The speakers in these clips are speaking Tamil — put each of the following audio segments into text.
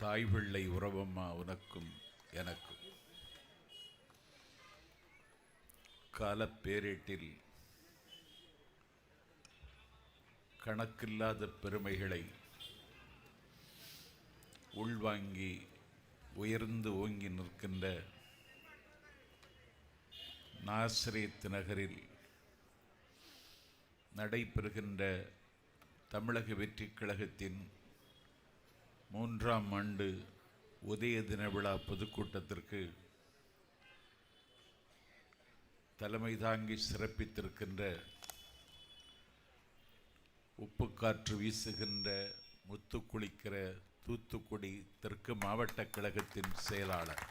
தாய் பிள்ளை உறவம்மா உனக்கும் எனக்கும். காலப்பேரேட்டில் கணக்கில்லாத பெருமைகளை உள்வாங்கி உயர்ந்து ஓங்கி நிற்கின்ற நாசரேத் நகரில் நடைபெறுகின்ற தமிழக வெற்றிக் கழகத்தின் 3ஆம் ஆண்டு உதய தின விழா பொதுக்கூட்டத்திற்கு தலைமை தாங்கி சிறப்பித்திருக்கின்ற உப்பு காற்று வீசுகின்ற முத்து குளிக்கிற தூத்துக்குடி தெற்கு மாவட்ட கழகத்தின் செயலாளர்,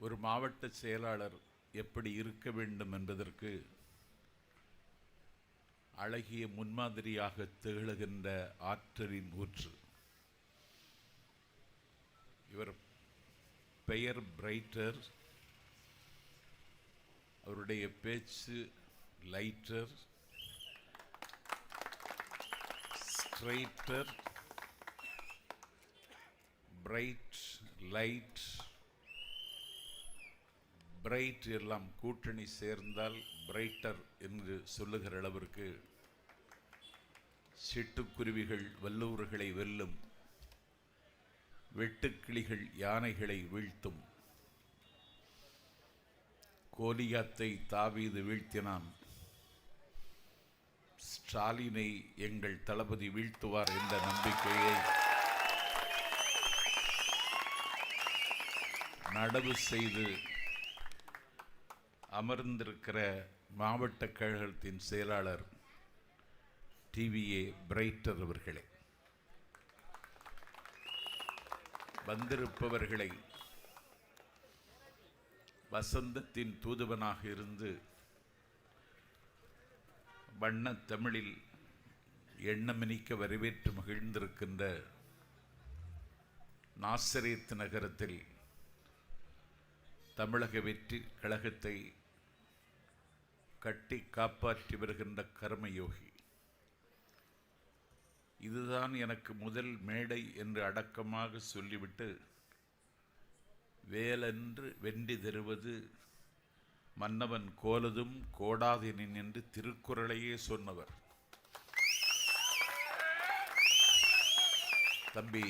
ஒரு மாவட்ட செயலாளர் எப்படி இருக்க வேண்டும் என்பதற்கு அழகிய முன்மாதிரியாக திகழ்கின்ற ஆற்றலின் ஊற்று. இவர் பெயர் பிரைட்டர், அவருடைய பேச்சு லைட்டர், ஸ்ட்ரைட்டர், பிரைட், லைட், பிரைட் எல்லாம் கூட்டணி சேர்ந்தால் பிரைட்டர் என்று சொல்லுகிற அளவிற்கு சிட்டுக்குருவிகள் வல்லூர்களை வெல்லும், வெட்டுக்கிளிகள் யானைகளை வீழ்த்தும், கோலியாத்தை தாவீது வீழ்த்தினான், ஸ்டாலினை எங்கள் தளபதி வீழ்த்துவார் என்ற நம்பிக்கையை நடவு செய்து அமர்ந்திருக்கிற மாவட்ட கழகத்தின் செயலாளர் டிவிஏ பிரைட்டர் அவர்களே, வந்திருப்பவர்களை வசந்தத்தின் தூதுவனாக இருந்து வண்ண தமிழில் எண்ணமினிக்க வரவேற்று மகிழ்ந்திருக்கின்ற நாசரேத் நகரத்தில் தமிழக வெற்றி கழகத்தை கட்டி காப்பாற்றி வருகின்ற கர்மயோகி, இதுதான் எனக்கு முதல் மேடை என்று அடக்கமாக சொல்லிவிட்டு வேலென்று வெண்டி தருவது மன்னவன் கோலதும் கோடாதேனின் என்று திருக்குறளையே சொன்னவர் தம்பி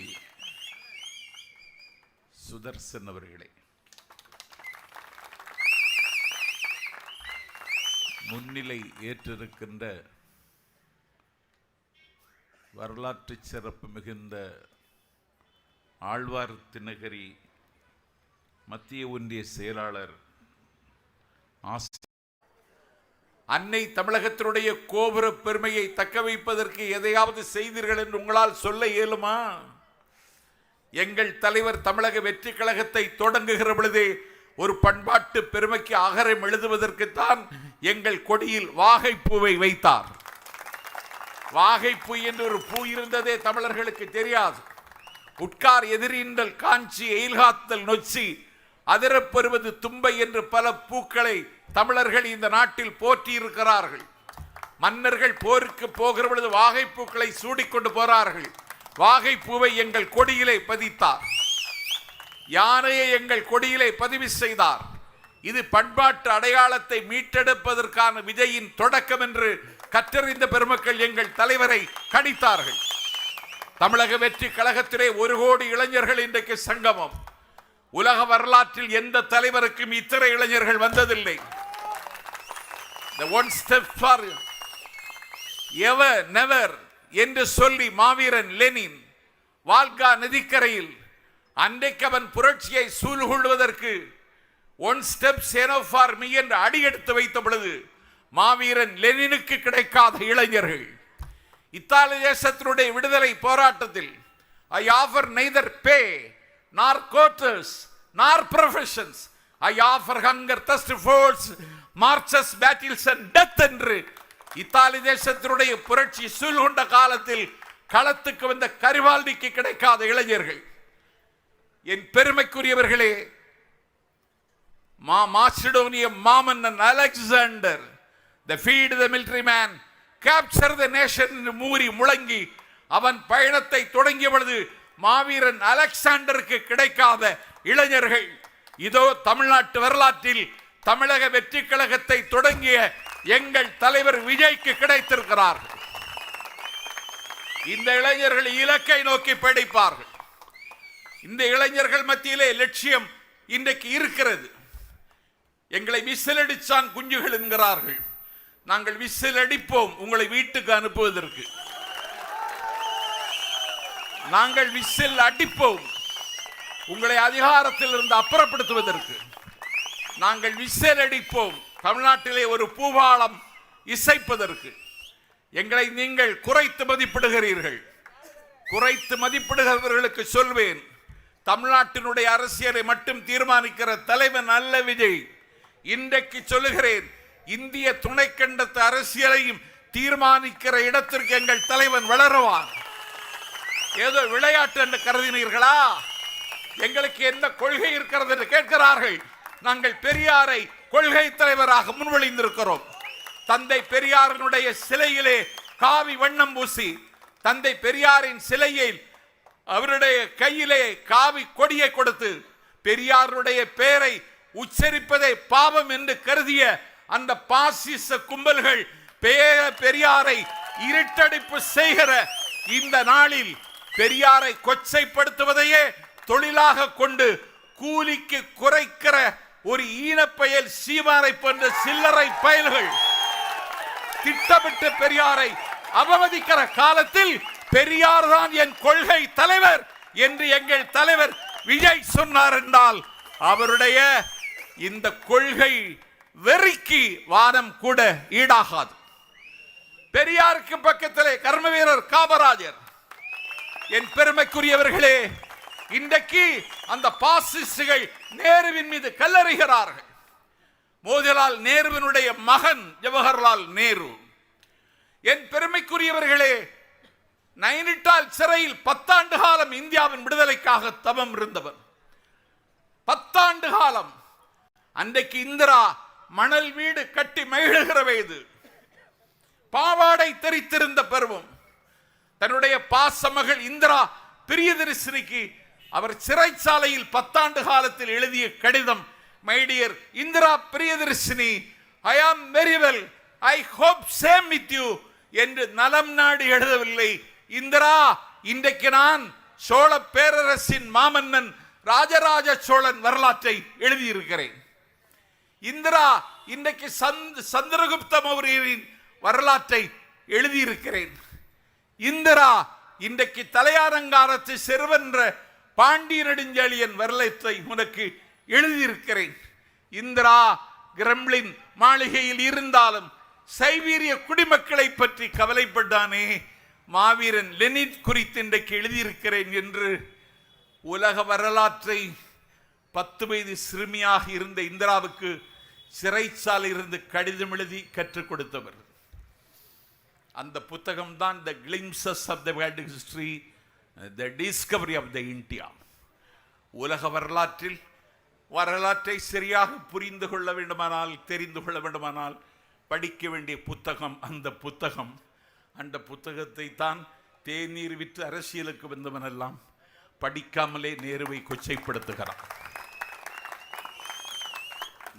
சுதர்சன் அவர்களே, முன்னிலை ஏற்றிருக்கின்ற வரலாற்று சிறப்பு மிகுந்த ஆழ்வார் தினகரி மத்திய ஒன்றிய செயலாளர் அன்னை தமிழகத்தினுடைய கோபுர பெருமையை தக்க வைப்பதற்கு எதையாவது செய்தீர்கள் என்று உங்களால் சொல்ல இயலுமா? எங்கள் தலைவர் தமிழக வெற்றி கழகத்தை தொடங்குகிற பொழுதே ஒரு பண்பாட்டு பெருமைக்கு அகரம் எழுதுவதற்குத்தான் எங்கள் கொடியில் வாகைப்பூவை வைத்தார். வாகைப்பூ என்று ஒரு பூ இருந்ததே தமிழர்களுக்கு தெரியாது. உட்கார் எதிரின்றல் காஞ்சி எயில்காத்தல் நொச்சி அதிரப்பெறுவது தும்பை என்று பல பூக்களை தமிழர்கள் இந்த நாட்டில் போற்றி இருக்கிறார்கள். மன்னர்கள் போருக்கு போகிற பொழுது வாகைப்பூக்களை சூடிக்கொண்டு போறார்கள். வாகைப்பூவை எங்கள் கொடியிலே பதித்தார். யானையை எங்கள் கொடியிலே பதிவு செய்தார். இது பண்பாட்டு அடையாளத்தை மீட்டெடுப்பதற்கான விஜயின் தொடக்கம் என்று கற்றறிந்த பெருமக்கள் எங்கள் தலைவரை கணித்தார்கள். தமிழக வெற்றி கழகத்திலே 1 கோடி இளைஞர்கள் இன்றைக்கு சங்கமம். உலக வரலாற்றில் எந்த தலைவருக்கும் இத்தனை இளைஞர்கள் வந்ததில்லை. The one step for ever never என்று சொல்லி மாவீரன் லெனின் வால்கா நதிக்கரையில் அன்றைக்கு அவன் புரட்சியை சூழ்கொள்வதற்கு one step enough for me என்று அடியெடுத்து வைத்த பொழுது மாவீரன் லெனினுக்கு கிடைக்காத இளைஞர்கள் இத்தாலி தேசத்தினுடைய விடுதலை போராட்டத்தில் I offer neither pay nor quarters nor professions, I offer hunger, thirst, force, marches, battles and death என்று இத்தாலி தேசத்தினுடைய புரட்சி சூழ்கொண்ட காலத்தில் களத்துக்கு வந்த கரிவால்டிக்கு கிடைக்காத இளைஞர்கள். என் பெருமைக்குரியவர்களே, மாசிடோனிய மாமன்னன் Alexander, the feed the military man capture the nation என்று மூறி முழங்கி அவன் பயணத்தை தொடங்கிய பொழுது மாவீரன் அலெக்சாண்டருக்கு கிடைக்காத இளைஞர்கள் இதோ தமிழ்நாட்டு வரலாற்றில் தமிழக வெற்றி கழகத்தை தொடங்கிய எங்கள் தலைவர் விஜய்க்கு கிடைத்திருக்கிறார்கள். இந்த இளைஞர்கள் இலக்கை நோக்கி படிப்பார்கள். இந்த இளைஞர்கள் மத்தியிலே லட்சியம் இன்றைக்கு இருக்கிறது. எங்களை விசில் அடிச்சான் குஞ்சுகள் என்கிறார்கள். நாங்கள் விசில் அடிப்போம் உங்களை வீட்டுக்கு அனுப்புவதற்கு. நாங்கள் விசில் அடிப்போம் உங்களை அதிகாரத்தில் இருந்து அப்புறப்படுத்துவதற்கு. நாங்கள் விசில் அடிப்போம் தமிழ்நாட்டிலே ஒரு பூபாலம் இசைப்பதற்கு. எங்களை நீங்கள் குறைத்து மதிப்பிடுகிறீர்கள். குறைத்து மதிப்பிடுகிறவர்களுக்கு சொல்வேன், தமிழ்நாட்டினுடைய அரசியலை மட்டும் தீர்மானிக்கிற தலைவன் அல்ல விஜய். இன்றைக்கு சொல்லுகிறேன், இந்திய துணைக்கண்டத்து அரசியலையும் தீர்மானிக்கிற இடத்திற்கு எங்கள் தலைவன் வளருவான். ஏதோ விளையாட்டு என்று கருதினீர்களா? எங்களுக்கு என்ன கொள்கை இருக்கிறது என்று கேட்கிறார்கள். நாங்கள் பெரியாரை கொள்கை தலைவராக முன்வழிந்திருக்கிறோம். தந்தை பெரியாரினுடைய சிலையிலே காவி வண்ணம் பூசி, தந்தை பெரியாரின் சிலையில் அவருடைய கையிலே காவி கொடியை கொடுத்து, பெரியாருடைய பெயரை உச்சரிப்பதை பாவம் என்று கருதிய அந்த பாசிச கும்பல்கள் பெரியாரை இருட்டடிப்பு செய்கிற இந்த நாளில் பெரியாரை கொச்சைப்படுத்துவதையே தொழிலாக கொண்டு கூலிக்கு குறைக்கிற ஒரு ஈனப்பயல் சீமானை போன்ற சில்லறை பயல்கள் திட்டமிட்டு பெரியாரை அவமதிக்கிற காலத்தில் பெரியார் தான் என் கொள்கை தலைவர் என்று எங்கள் தலைவர் விஜய் சொன்னார் என்றால் அவருடைய இந்த கொள்கை வெறிக்கு வானம் கூட ஈடாகாது. பெரியாருக்கு பக்கத்திலே கர்ம வீரர் காமராஜர். என் பெருமைக்குரியவர்களே, இன்றைக்கு அந்த பாசிஸ்டுகள் நேருவின் மீது கல்லறிகிறார்கள். மோதிலால் நேருவினுடைய மகன் ஜவஹர்லால் நேரு. என் பெருமைக்குரியவர்களே, நைனிட்டால் சிறையில் 10 ஆண்டு காலம் இந்தியாவின் விடுதலைக்காக தவம் இருந்தவர். 10 ஆண்டு காலம். அன்றைக்கு இந்திரா மணல் வீடு கட்டி மகிழ்கிற வயது, பாவாடை தெரித்திருந்த பருவம். தன்னுடைய பாசமகள் இந்திரா பிரியதர்சினிக்கு அவர் சிறைச்சாலையில் 10 ஆண்டு காலத்தில் எழுதிய கடிதம், my dear Indira Priyadarshini, I am very well, I hope same with you என்று நலம் நாடி எழுதவில்லை. இந்திரா, இன்றைக்கு நான் சோழ பேரரசின் மாமன்னன் ராஜராஜ சோழன் வரலாற்றை எழுதியிருக்கிறேன். இந்திரா, இன்றைக்கு சந்திரகுப்த மௌரியரின் வரலாற்றை எழுதியிருக்கிறேன். இந்திரா, இன்றைக்கு தலையாரங்காரத்து செருவென்ற பாண்டிய நெடுஞ்செழியன் வரலாற்றை உனக்கு எழுதியிருக்கிறேன். இந்திரா, கிரெம்ளின் மாளிகையில் இருந்தாலும் சைபீரிய குடிமக்களை பற்றி கவலைப்பட்டானே, மாவீரன் லெனின் குறித்து இன்றைக்கு எழுதியிருக்கிறேன் என்று உலக வரலாற்றை 10 வயது சிறுமியாக இருந்த இந்திராவுக்கு சிறைச்சாலை இருந்து கடிதம் எழுதி கற்றுக் கொடுத்தவர். அந்த புத்தகம் தான் the glimpses of the world history, the discovery of the India. உலக வரலாற்றை சரியாக புரிந்து கொள்ள வேண்டுமானால், தெரிந்து கொள்ள வேண்டுமானால் படிக்க வேண்டிய புத்தகம் அந்த புத்தகம். அந்த புத்தகத்தை தான் தேநீர் விற்று அரசியலுக்கு வந்தவனெல்லாம் படிக்காமலே நேருவை கொச்சைப்படுத்துகிறான்.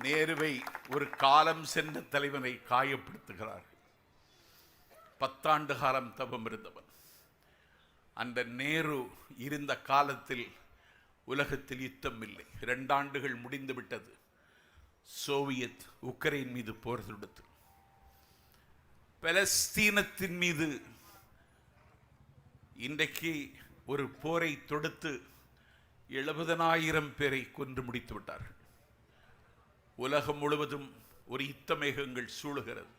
நேருவை ஒரு காலம் சென்ற தலைவனை காயப்படுத்துகிறார். 10 ஆண்டு காலம் தவம் இருந்தவன். அந்த நேரு இருந்த காலத்தில் உலகத்தில் யுத்தம் இல்லை. 2 ஆண்டுகள் முடிந்து விட்டது. சோவியத் உக்ரைன் மீது போர் தொடுத்து பலஸ்தீனத்தின் மீது இன்றைக்கு ஒரு போரை தொடுத்து 70,000 பேரை கொன்று முடித்து விட்டார்கள். உலகம் முழுவதும் ஒரு யுத்தமேகங்கள் சூழுகிறது.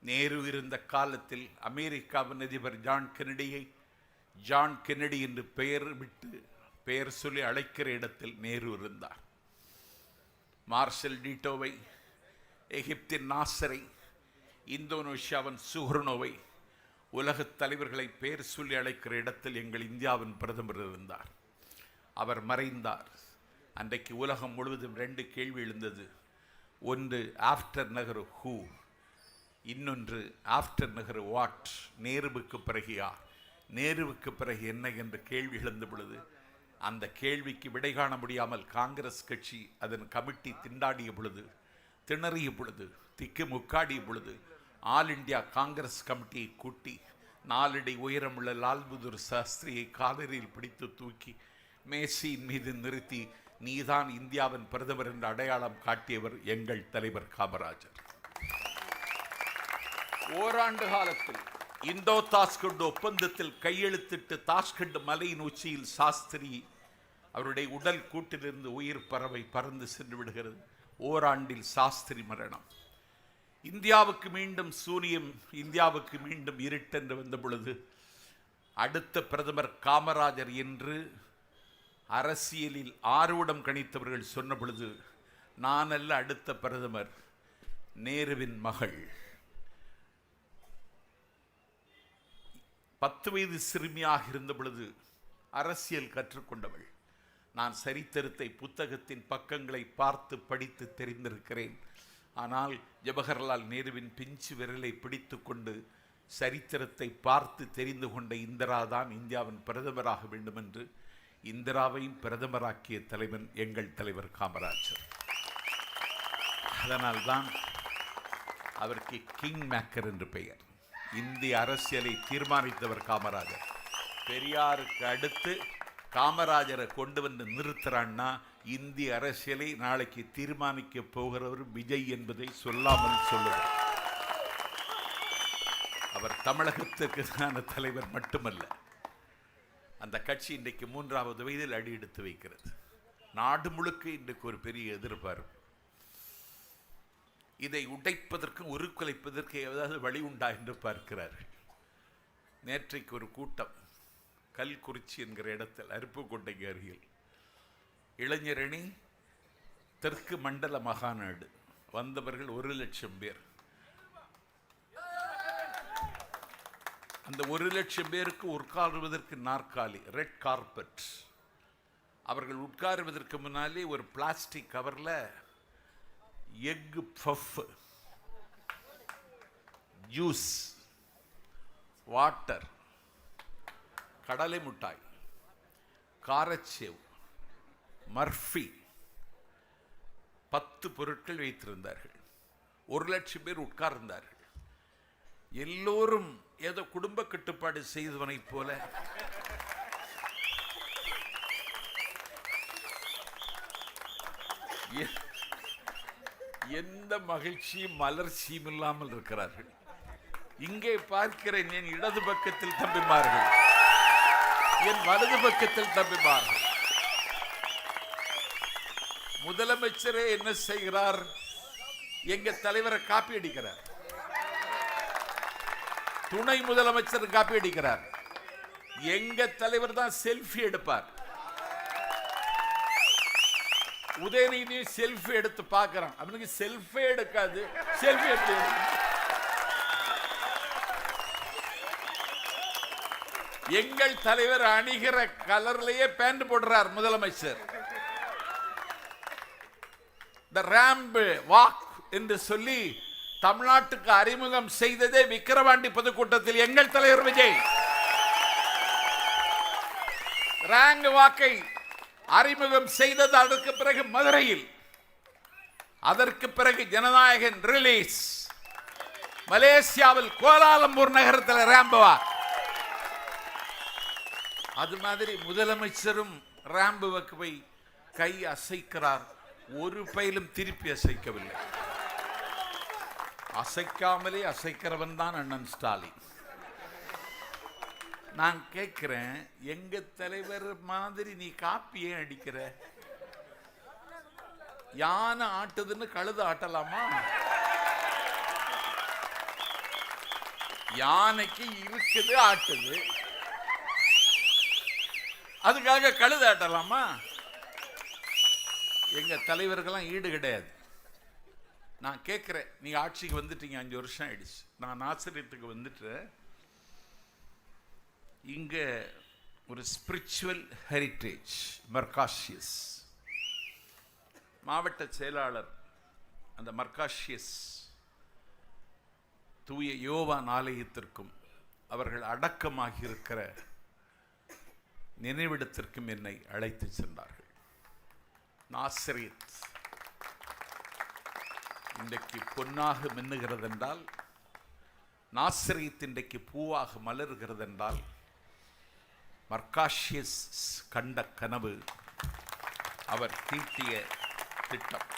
நேரு இருந்த காலத்தில் அமெரிக்காவின் அதிபர் ஜான் கென்னடி என்று பெயர் சொல்லி அழைக்கிற இடத்தில் நேரு இருந்தார். மார்ஷல் டீட்டோவை, எகிப்தின் நாசரை, இந்தோனேஷியாவின் சுஹர்னோவை, உலகத் தலைவர்களை பெயர் சொல்லி அழைக்கிற இடத்தில் எங்கள் இந்தியாவின் பிரதமர் இருந்தார். அவர் மறைந்தார். அன்றைக்கு உலகம் முழுவதும் 2 கேள்வி எழுந்தது. ஒன்று, ஆஃப்டர் நகர் ஹூ, இன்னொன்று ஆஃப்டர் நெஹ்ரு வாட், நேருவுக்கு பிறகு யார், நேருவுக்கு பிறகு என்ன என்று கேள்வி எழுந்த பொழுது அந்த கேள்விக்கு விடை காண முடியாமல் காங்கிரஸ் கட்சி அதன் கமிட்டி திண்டாடிய பொழுது, திணறிய பொழுது, திக்கு முக்காடிய பொழுது ஆல் இண்டியா காங்கிரஸ் கமிட்டியை கூட்டி 4 அடி உயரமுள்ள லால் பகதூர் சாஸ்திரியை காலரில் பிடித்து தூக்கி மேசையின் மீது நிறுத்தி நீதான் இந்தியாவின் பிரதமர் என்ற அடையாளம் காட்டியவர் எங்கள் தலைவர் காமராஜர். ஓராண்டு காலத்தில் இந்தோ தாஸ்கண்ட் ஒப்பந்தத்தில் கையெழுத்திட்டு தாஷ்கண்ட் மலையின் உச்சியில் சாஸ்திரி அவருடைய உடல் கூட்டிலிருந்து உயிர் பறவை பறந்து சென்று விடுகிறது. ஓராண்டில் சாஸ்திரி மரணம். இந்தியாவுக்கு மீண்டும் சூனியம், இந்தியாவுக்கு மீண்டும் இருட்டென்று வந்த பொழுது அடுத்த பிரதமர் காமராஜர் என்று அரசியலில் ஆர்வம் கணித்தவர்கள் சொன்ன பொழுது நான் அல்ல அடுத்த பிரதமர், நேருவின் மகள் 10 வயது சிறுமியாக இருந்த பொழுது அரசியல் கற்றுக்கொண்டவள். நான் சரித்திரத்தை புத்தகத்தின் பக்கங்களை பார்த்து படித்து தெரிந்திருக்கிறேன். ஆனால் ஜவஹர்லால் நேருவின் பிஞ்சு விரலை பிடித்து கொண்டு சரித்திரத்தை பார்த்து தெரிந்து கொண்ட இந்திரா தான் இந்தியாவின் பிரதமராக வேண்டும் என்று இந்திராவையும் பிரதமராக்கிய தலைவன் எங்கள் தலைவர் காமராஜர். அதனால்தான் அவருக்கு கிங் மேக்கர் என்று பெயர். இந்திய அரசியலை தீர்மானித்தவர் காமராஜர். பெரியாருக்கு அடுத்து காமராஜரை கொண்டு வந்து நிறுத்துறான்னா இந்திய அரசியலை நாளைக்கு தீர்மானிக்க போகிறவர் விஜய் என்பதை சொல்லாமல் சொல்லுவார். அவர் தமிழகத்திற்கான தலைவர் மட்டுமல்ல, அந்த கட்சி இன்றைக்கு 3வது வயதில் அடி எடுத்து வைக்கிறது. நாடு முழுக்க இன்றைக்கு ஒரு பெரிய எதிர்பார்ப்பு. இதை உடைப்பதற்கும் உருக்குலைப்பதற்கு ஏதாவது வழி உண்டா என்று பார்க்கிறார்கள். நேற்றைக்கு ஒரு கூட்டம் கல்குறிச்சி என்கிற இடத்தில், அருப்புக்கோட்டைக்கு அருகில், இளைஞரணி தெற்கு மண்டல மகாநாடு வந்தவர்கள் 1,00,000 பேர். அந்த 1,00,000 பேருக்கு உட்காருவதற்கு நாற்காலி, ரெட் கார்பெட். அவர்கள் உட்காருவதற்கு முன்னாலே ஒரு பிளாஸ்டிக் கவர்ல எக் பஃப், ஜூஸ், வாட்டர், கடலை மிட்டாய், காரச்சேவ், மர்ஃபி 10 பொருட்கள் வைத்திருந்தார்கள். 1,00,000 பேர் உட்கார்ந்தார்கள். எல்லோரும் ஏதோ குடும்ப கட்டுப்பாடு செய்தவனை போல எந்த மகிழ்ச்சியும் மலர்ச்சியும் இல்லாமல் இருக்கிறார்கள். இங்கே பார்க்கிறேன் என் இடது பக்கத்தில் தம்பிமார்கள், என் வலது பக்கத்தில் தம்பிமார்கள். முதலமைச்சரே என்ன செய்கிறார்? எங்க தலைவரை காப்பி அடிக்கிறார். துணை முதலமைச்சர் காப்பி அடிக்கிறார். எங்க தலைவர் தான் செல்ஃபி எடுப்பார். உதயநிதி செல்ஃபி எடுத்து பார்க்கிறான். அவனுக்கு செல்ஃபி எடுக்காது. செல்ஃபி எடுத்து எங்கள் தலைவர் அணிகிற கலர்லயே பேண்ட் போடுறார் முதலமைச்சர். தி ராம்ப் வாக் என்று சொல்லி தமிழ்நாட்டுக்கு அறிமுகம் செய்ததே விக்கிரவாண்டி பொதுக்கூட்டத்தில் எங்கள் தலைவர் விஜய். ராங்க் வாக்கை அறிமுகம் செய்தது. அதற்கு பிறகு மதுரையில், அதற்கு பிறகு ஜனநாயகன் ரிலீஸ், மலேசியாவில் கோலாலம்பூர் நகரத்தில் ராம்ப் வாக். அது மாதிரி முதலமைச்சரும் ராம்ப் வாக்கை கை அசைக்கிறார். ஒரு பையிலும் திருப்பி அசைக்கவில்லை. அசைக்காமலே அசைக்கிறவன் தான் அண்ணன் ஸ்டாலின். நான் கேட்கிறேன், எங்க தலைவர் மாதிரி நீ காப்பி ஏன் அடிக்கிற? யானை ஆட்டுதுன்னு கழுது ஆட்டலாமா? யானைக்கு இருக்குது, ஆட்டுது, அதுக்காக கழுது ஆட்டலாமா? எங்க தலைவர்கள்லாம் ஈடு கிடையாது. நான் கேட்கிறேன், நீ ஆட்சிக்கு வந்துட்டீங்க, 5 வருஷம் ஆயிடுச்சு. நான் ஆசிரியத்துக்கு வந்துட்டு இங்க ஒரு ஸ்பிரிச்சுவல் ஹெரிட்டேஜ் மர்காஷியஸ் மாவட்ட செயலாளர், அந்த மர்காஷியஸ் தூய யோவான் ஆலயத்திற்கும் அவர்கள் அடக்கமாகி இருக்கிற நினைவிடத்திற்கும் என்னை அழைத்து சென்றார்கள். நாசரேத் இன்றைக்கு பொன்னாக மின்னுகிறது என்றால், நாசரேத் இன்றைக்கு பூவாக மலர்கிறது என்றால், மர்காஷியஸ் கண்ட கனவு, அவர் தீட்டிய திட்டம்.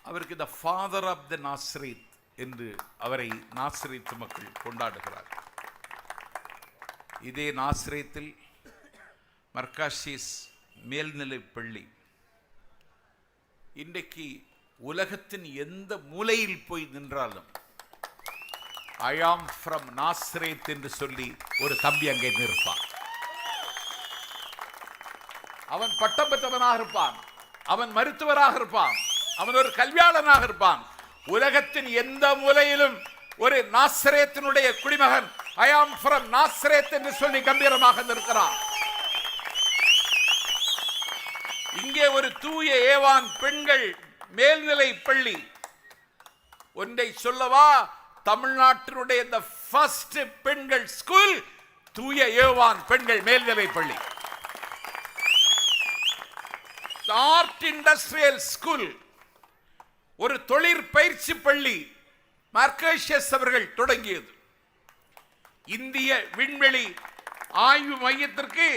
அவருக்கு the father of the Nazareth என்று அவரை நாசரேத் மக்கள் கொண்டாடுகிறார். இதே நாசரேத்தில் மர்காஷியஸ் மேல்நிலைப் பள்ளி இன்றைக்கு உலகத்தின் எந்த மூலையில் போய் நின்றாலும் ஐ ஆம் ஃப்ரம் நாசரேத் என்று சொல்லி ஒரு தம்பி அங்கே நிற்பான். அவன் பட்டம் பெற்றவனாக இருப்பான், அவன் மருத்துவராக இருப்பான், அவன் ஒரு கல்வியாளனாக இருப்பான். உலகத்தின் எந்த மூலையிலும் ஒரு நாசரேத்தினுடைய குடிமகன் ஐ ஆம் ஃப்ரம் நாசரேத் என்று சொல்லி கம்பீரமாக நிற்கிறான். இங்கே ஒரு தூய ஏவான் பெண்கள் மேல்நிலை பள்ளி. ஒன்றை சொல்லவா, தமிழ்நாட்டினுடைய the first பெண்கள் ஸ்கூல் தூய ஏவான் பெண்கள் மேல்நிலை பள்ளி. ஆர்ட் இண்டஸ்ட்ரியல் ஸ்கூல், ஒரு தொழிற்பயிற்சி பள்ளி மர்காஷியஸ் அவர்கள் தொடங்கியது. இந்திய விண்வெளி ஆய்வு மையத்திற்கு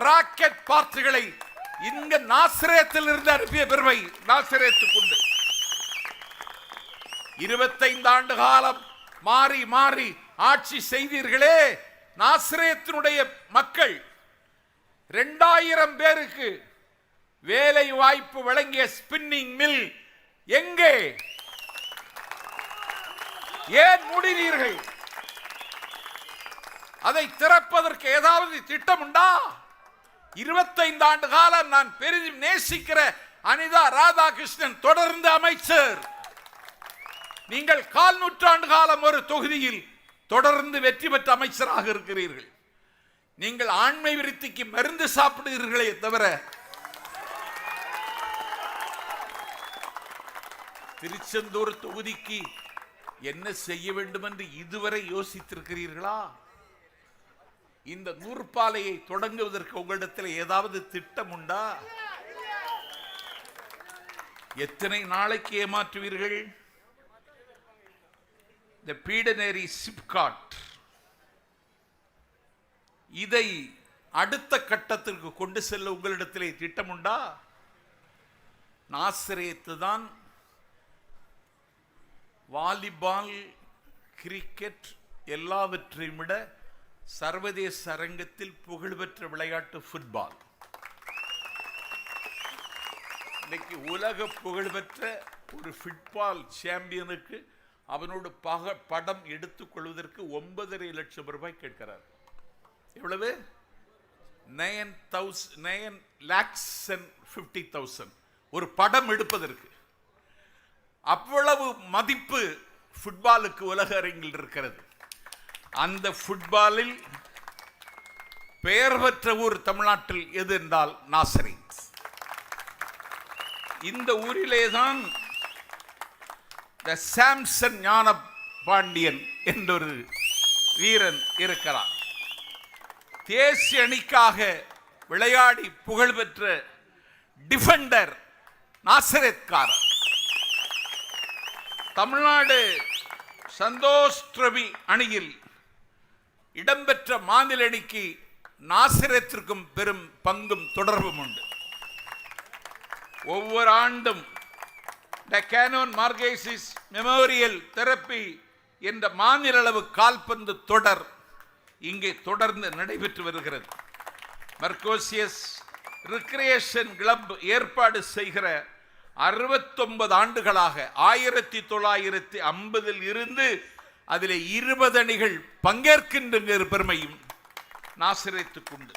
ராக்கெட் பார்ட்டுகளை இங்க நாசரேத்தில் இருந்து அனுப்பிய பெருமை நாசரேத்துக்கு உண்டு. 25 ஆண்டு காலம் மாறி மாறி ஆட்சி செய்தீர்களே, நாசரேத்தினுடைய மக்கள் 2000 பேருக்கு வேலை வாய்ப்பு வழங்கிய ஸ்பின்னிங் மில் எங்கே? ஏன் மூடினீர்கள்? அதை திறப்பதற்கு ஏதாவது திட்டம் உண்டா? 25 ஆண்டு காலம் நான் பெரிதும் நேசிக்கிற அனிதா ராதாகிருஷ்ணன் தொடர்ந்து அமைச்சர். நீங்கள் 4 நூற்றாண்டு காலம் ஒரு தொகுதியில் தொடர்ந்து வெற்றி பெற்ற அமைச்சராக இருக்கிறீர்கள். நீங்கள் ஆண்மை விருத்திக்கு மருந்து சாப்பிடுகிறீர்களே தவிர திருச்செந்தூர் தொகுதிக்கு என்ன செய்ய வேண்டும் என்று இதுவரை யோசித்திருக்கிறீர்களா? இந்த நூற்பாலையை தொடங்குவதற்கு உங்களிடத்தில் ஏதாவது திட்டம் உண்டா? எத்தனை நாளைக்கு ஏமாற்றுவீர்கள்? இந்த பீடநேரி சிப்காட் இதை அடுத்த கட்டத்திற்கு கொண்டு செல்ல உங்களிடத்திலே திட்டம் உண்டா? நாசரேத்து தான் வாலிபால், கிரிக்கெட் எல்லாவற்றையும் விட சர்வதேச அரங்கத்தில் புகழ்பெற்ற விளையாட்டு ஃபுட்பால். இன்னைக்கு உலக புகழ்பெற்ற ஒரு ஃபுட்பால் சாம்பியனுக்கு அவனோட படம் எடுத்துக் கொள்வதற்கு 9.5 லட்சம் ரூபாய் கேட்கிறார். எவ்வளவு? 9,50,000 ஒரு படம் எடுப்பதற்கு. அவ்வளவு மதிப்பு ஃபுட்பாலுக்கு உலக அரங்கில் இருக்கிறது. அந்த ஃபுட்பாலில் பெயர் பெற்ற ஊர் தமிழ்நாட்டில் எது என்றால் நாசரேத். இந்த ஊரிலேதான் சாம்சன் ஞான பாண்டியன் என்றொரு வீரன் இருக்கிறார். தேசிய அணிக்காக விளையாடி புகழ்பெற்ற டிஃபெண்டர் நாசரேத்காரர். தமிழ்நாடு சந்தோஷ் டிராபி அணியில் இடம்பெற்ற மாநில அணிக்கு நாசரேத்திற்கும் பெரும் பங்கும் தொடர்பும் உண்டு. ஒவ்வொரு ஆண்டும் டெக்கானோன் மார்கேசிஸ் மெமோரியல் தெரப்பி என்ற மாநில அளவு கால்பந்து தொடர் இங்கே தொடர்ந்து நடைபெற்று வருகிறது. மர்காஷியஸ் ரிக்ரியேஷன் கிளப் ஏற்பாடு செய்கிற 69 ஆண்டுகளாக 1950 இருந்து அதில் 20 அணிகள் பங்கேற்கின்ற பெருமையும் நாசரேத்துக்கு உண்டு.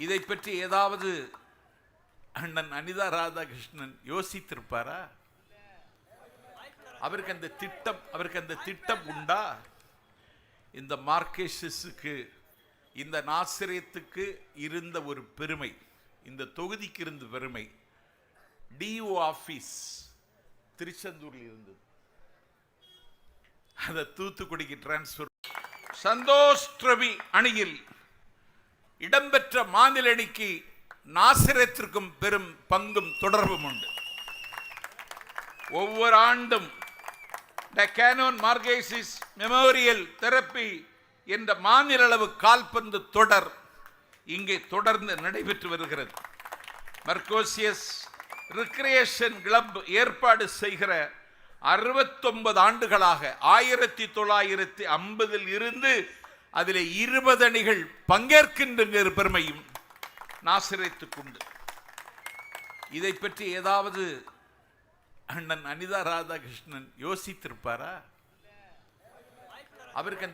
இதை பற்றி ஏதாவது அண்ணன் அனிதா ராதாகிருஷ்ணன் யோசித்திருப்பாரா? அவருக்கு அந்த திட்டம் உண்டா? இந்த மார்கேஷஸுக்கு, இந்த நாசரேத்துக்கு இருந்த ஒரு பெருமை, இந்த தொகுதிக்கு இருந்த பெருமை, டிஓ ஆபீஸ் திருச்செந்தூரில் இருந்தது. அதை தூத்துக்குடிக்கு டிரான்ஸ்பர். சந்தோஷ் டிராபி அணியில் இடம்பெற்ற மாநில அணிக்கு நாசிரத்திற்கும் பெரும் பங்கும் தொடர்பும் உண்டு. ஒவ்வொரு ஆண்டும் டெக்கானோன் மார்கேசிஸ் மெமோரியல் தெரப்பி என்ற மாநில அளவு கால்பந்து தொடர் இங்கே தொடர்ந்து நடைபெற்று வருகிறது. மர்கோசியஸ் ரிக்ரியேஷன் கிளப் ஏற்பாடு செய்கிற 69 ஆண்டுகளாக 1950 இருந்து அதிலே 20 அணிகள் பங்கேற்கின்ற பெருமையும் நாசிரத்துக்குண்டு. இதை பற்றி ஏதாவது அண்ணன் அனிதா ராதாகிருஷ்ணன் யோசித்திருப்பாரா? அவருக்கு